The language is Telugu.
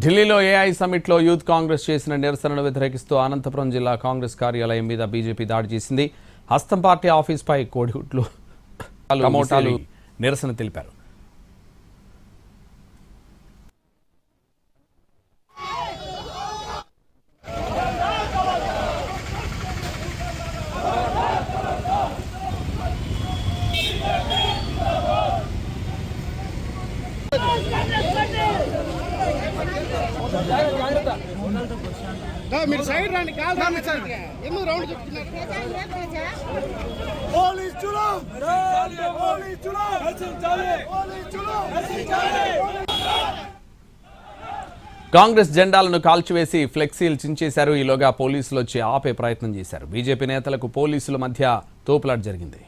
ఢిల్లీలో ఏఐ సమిట్లో యూత్ కాంగ్రెస్ చేసిన నిరసనను వ్యతిరేకిస్తూ అనంతపురం జిల్లా కాంగ్రెస్ కార్యాలయం మీద బీజేపీ దాడి చేసింది. హస్తం పార్టీ ఆఫీస్పై కోడిగుడ్లు టమోటాలు నిరసన తెలిపారు. మీరు సైడ్ రండి, కాల్ ఎందుకు రౌండ్ చెప్తున్నారు? కాంగ్రెస్ జెండాలను కాల్చివేసి ఫ్లెక్సీలు చించేశారు. ఈలోగా పోలీసులు వచ్చి ఆపే ప్రయత్నం చేశారు. బీజేపీ నేతలకు పోలీసుల మధ్య తోపులాట జరిగింది.